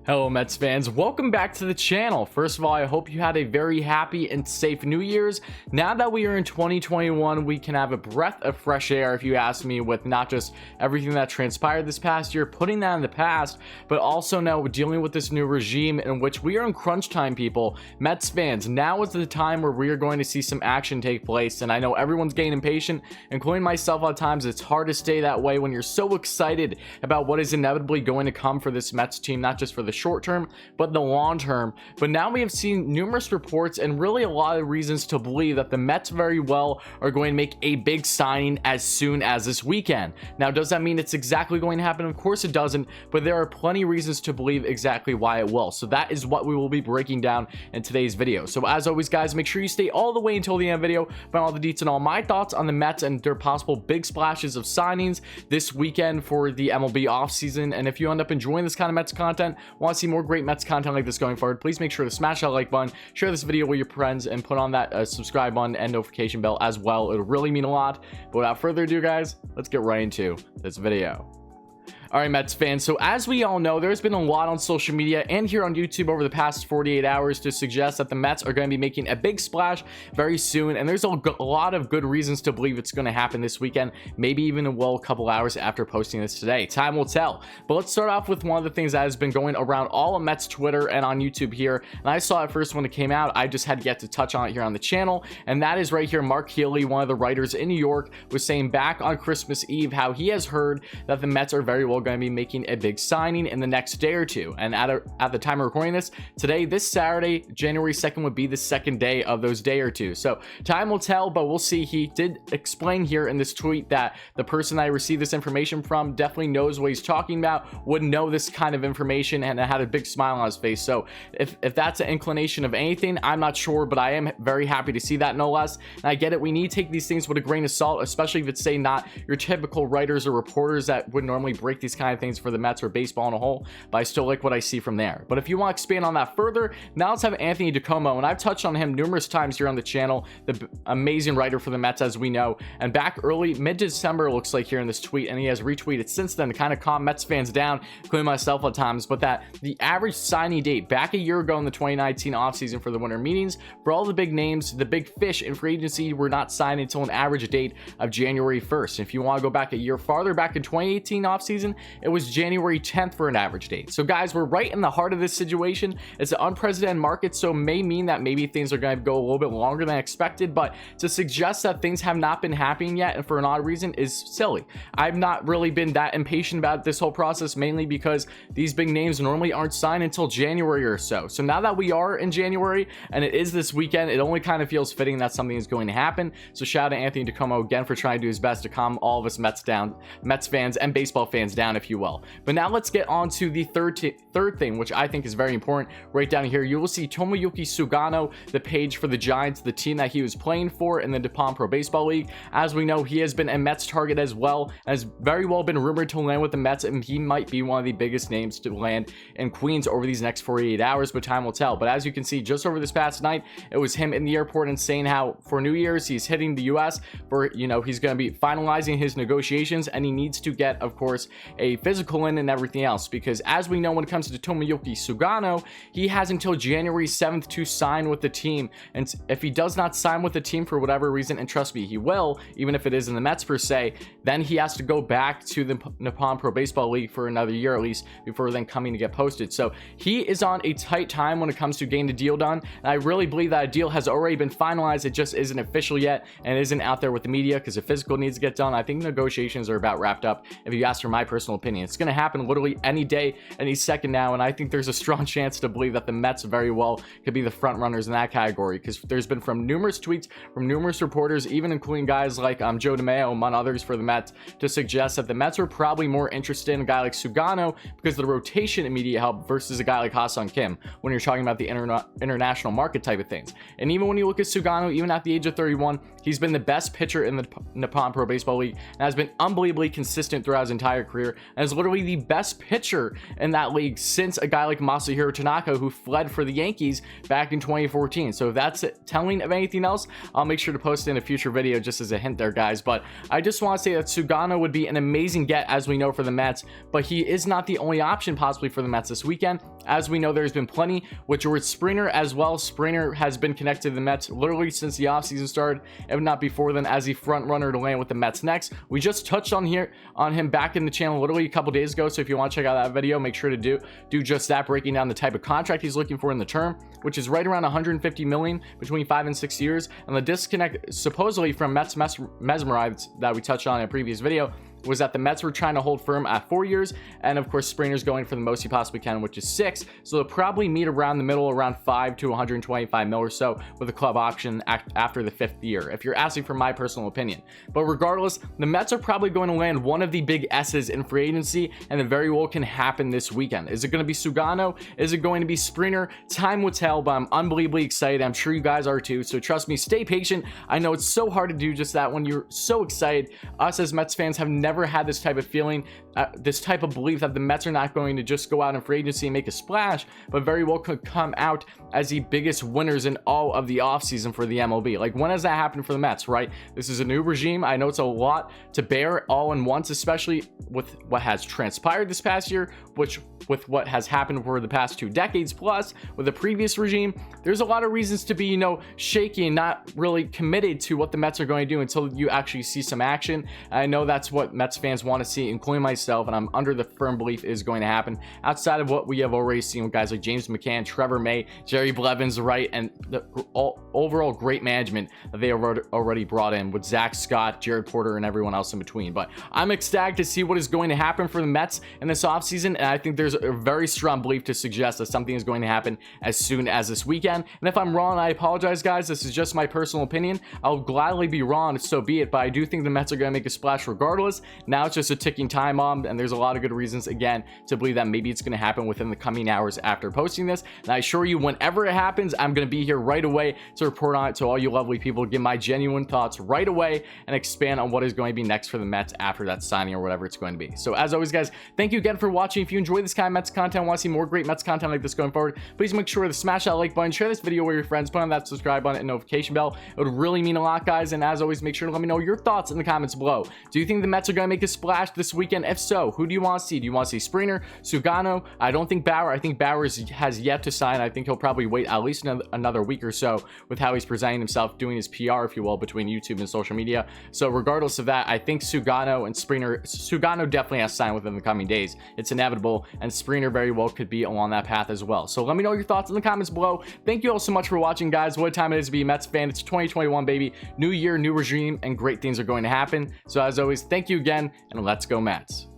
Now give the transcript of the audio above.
Hello Mets fans, welcome back to the channel. First of all, I hope you had a very happy and safe New Year's. Now that we are in 2021, we can have a breath of fresh air, if you ask me, with not just everything that transpired this past year, putting that in the past, but also now dealing with this new regime in which we are in crunch time, people. Mets fans, now is the time where we are going to see some action take place, and I know everyone's getting impatient, including myself at times. It's hard to stay that way when you're so excited about what is inevitably going to come for this Mets team, not just for the short term but the long term. But now we have seen numerous reports and really a lot of reasons to believe that the Mets very well are going to make a big signing as soon as this weekend. Now, does that mean it's exactly going to happen? Of course it doesn't, but there are plenty of reasons to believe exactly why it will. So that is what we will be breaking down in today's video. So as always, guys, make sure you stay all the way until the end of the video for all the deets and all my thoughts on the Mets and their possible big splashes of signings this weekend for the MLB offseason. And if you end up enjoying this kind of Mets content, want to see more great Mets content like this going forward, please make sure to smash that like button, share this video with your friends, and put on that subscribe button and notification bell as well. It'll really mean a lot. But without further ado, guys, let's get right into this video. All right, Mets fans, so as we all know, there's been a lot on social media and here on YouTube over the past 48 hours to suggest that the Mets are going to be making a big splash very soon, and there's a lot of good reasons to believe it's going to happen this weekend, maybe even a couple hours after posting this today. Time will tell. But let's start off with one of the things that has been going around all of Mets Twitter and on YouTube here, and I saw it first when it came out. I just had yet to touch on it here on the channel, and that is right here. Mark Healy, one of the writers in New York, was saying back on Christmas Eve how he has heard that the Mets are very well going to be making a big signing in the next day or two. And at the time of recording this today, this Saturday, January 2nd, would be the second day of those day or two. So time will tell, but we'll see. He did explain here in this tweet that the person I received this information from definitely knows what he's talking about, would know this kind of information, and had a big smile on his face. So if that's an inclination of anything, I'm not sure, but I am very happy to see that, no less. And I get it, we need to take these things with a grain of salt, especially if it's, say, not your typical writers or reporters that would normally break these kind of things for the Mets or baseball in a whole, but I still like what I see from there. But if you want to expand on that further, now let's have Anthony DiComo, and I've touched on him numerous times here on the channel, the amazing writer for the Mets, as we know, and back early mid-December, it looks like, here in this tweet, and he has retweeted since then to kind of calm Mets fans down, including myself at times, but that the average signing date back a year ago in the 2019 offseason for the winter meetings, for all the big names, the big fish in free agency were not signed until an average date of January 1st. If you want to go back a year farther, back in 2018 offseason, it was January 10th for an average date. So guys, we're right in the heart of this situation. It's an unprecedented market, so it may mean that maybe things are going to go a little bit longer than expected, but to suggest that things have not been happening yet and for an odd reason is silly. I've not really been that impatient about this whole process, mainly because these big names normally aren't signed until January or so. So now that we are in January and it is this weekend, it only kind of feels fitting that something is going to happen. So shout out to Anthony DiComo again for trying to do his best to calm all of us Mets fans and baseball fans down, if you will. But now let's get on to the third thing, which I think is very important. Right down here, you will see Tomoyuki Sugano, the page for the Giants, the team that he was playing for in the Japan Pro Baseball League. As we know, he has been a Mets target as well, has very well been rumored to land with the Mets, and he might be one of the biggest names to land in Queens over these next 48 hours, but time will tell. But as you can see, just over this past night, it was him in the airport and saying how for New Year's he's hitting the US for, he's going to be finalizing his negotiations, and he needs to get, of course, a physical in and everything else, because as we know, when it comes to Tomoyuki Sugano, he has until January 7th to sign with the team, and if he does not sign with the team for whatever reason, and trust me, he will, even if it is in the Mets per se, then he has to go back to the Nippon Pro Baseball League for another year at least before then coming to get posted. So he is on a tight time when it comes to getting the deal done, and I really believe that a deal has already been finalized. It just isn't official yet and isn't out there with the media because the physical needs to get done. I think negotiations are about wrapped up, if you ask for my personal opinion. It's going to happen literally any day, any second now, and I think there's a strong chance to believe that the Mets very well could be the front runners in that category, because there's been from numerous tweets from numerous reporters, even including guys like Joe DeMayo, among others, for the Mets, to suggest that the Mets were probably more interested in a guy like Sugano because of the rotation immediate help versus a guy like Ha-Seong Kim when you're talking about the international market type of things. And even when you look at Sugano, even at the age of 31, he's been the best pitcher in the Nippon Pro Baseball League and has been unbelievably consistent throughout his entire career, year and is literally the best pitcher in that league since a guy like Masahiro Tanaka, who fled for the Yankees back in 2014. So if that's telling of anything else, I'll make sure to post it in a future video just as a hint there, guys. But I just want to say that Sugano would be an amazing get, as we know, for the Mets, but he is not the only option possibly for the Mets this weekend. As we know, there's been plenty with George Springer as well. Springer has been connected to the Mets literally since the offseason started, if not before then, as the front runner to land with the Mets next. We just touched on him back in the channel literally a couple days ago, so if you want to check out that video, make sure to do just that, breaking down the type of contract he's looking for in the term, which is right around 150 million between 5 and 6 years. And the disconnect supposedly from Mets mesmerized that we touched on in a previous video was that the Mets were trying to hold firm at 4 years, and of course Springer's going for the most he possibly can, which is 6. So they'll probably meet around the middle, around 5 to 125 mil or so, with a club option after the 5th year, if you're asking for my personal opinion. But regardless, the Mets are probably going to land one of the big S's in free agency, and it very well can happen this weekend. Is it going to be Sugano? Is it going to be Springer? Time will tell, but I'm unbelievably excited. I'm sure you guys are too, so trust me, stay patient. I know it's so hard to do just that when you're so excited. Us as Mets fans have never had this type of feeling, this type of belief that the Mets are not going to just go out in free agency and make a splash, but very well could come out as the biggest winners in all of the offseason for the MLB. Like, when has that happened for the Mets, right? This is a new regime. I know it's a lot to bear all in once, especially with what has transpired this past year, which with what has happened over the past 2 decades plus with the previous regime. There's a lot of reasons to be, you know, shaky and not really committed to what the Mets are going to do until you actually see some action. I know that's what Mets fans want to see, including myself, and I'm under the firm belief is going to happen outside of what we have already seen with guys like James McCann, Trevor May, Jerry Blevins, right, and the overall great management that they already brought in with Zach Scott, Jared Porter, and everyone else in between. But I'm ecstatic to see what is going to happen for the Mets in this offseason, and I think there's a very strong belief to suggest that something is going to happen as soon as this weekend. And if I'm wrong, I apologize, guys. This is just my personal opinion. I'll gladly be wrong, so be it, but I do think the Mets are going to make a splash regardless. Now it's just a ticking time bomb, and there's a lot of good reasons, again, to believe that maybe it's going to happen within the coming hours after posting this. And I assure you, whenever it happens, I'm going to be here right away to report on it to all you lovely people, give my genuine thoughts right away, and expand on what is going to be next for the Mets after that signing or whatever it's going to be. So as always, guys, thank you again for watching. If you enjoy this kind of Mets content, want to see more great Mets content like this going forward, please make sure to smash that like button, share this video with your friends, put on that subscribe button and notification bell. It would really mean a lot, guys. And as always, make sure to let me know your thoughts in the comments below. Do you think the Mets are going to make a splash this weekend? If so, who do you want to see? Do you want to see Springer, Sugano? I don't think Bauer. I think Bauer has yet to sign. I think he'll probably wait at least another week or so with how he's presenting himself, doing his PR, if you will, between YouTube and social media. So regardless of that, I think Sugano and Springer, Sugano definitely has to sign within the coming days. It's inevitable, and Springer very well could be along that path as well. So let me know your thoughts in the comments below. Thank you all so much for watching, guys. What a time it is to be a Mets fan. It's 2021, baby. New year, new regime, and great things are going to happen. So as always, thank you again, and let's go Mets.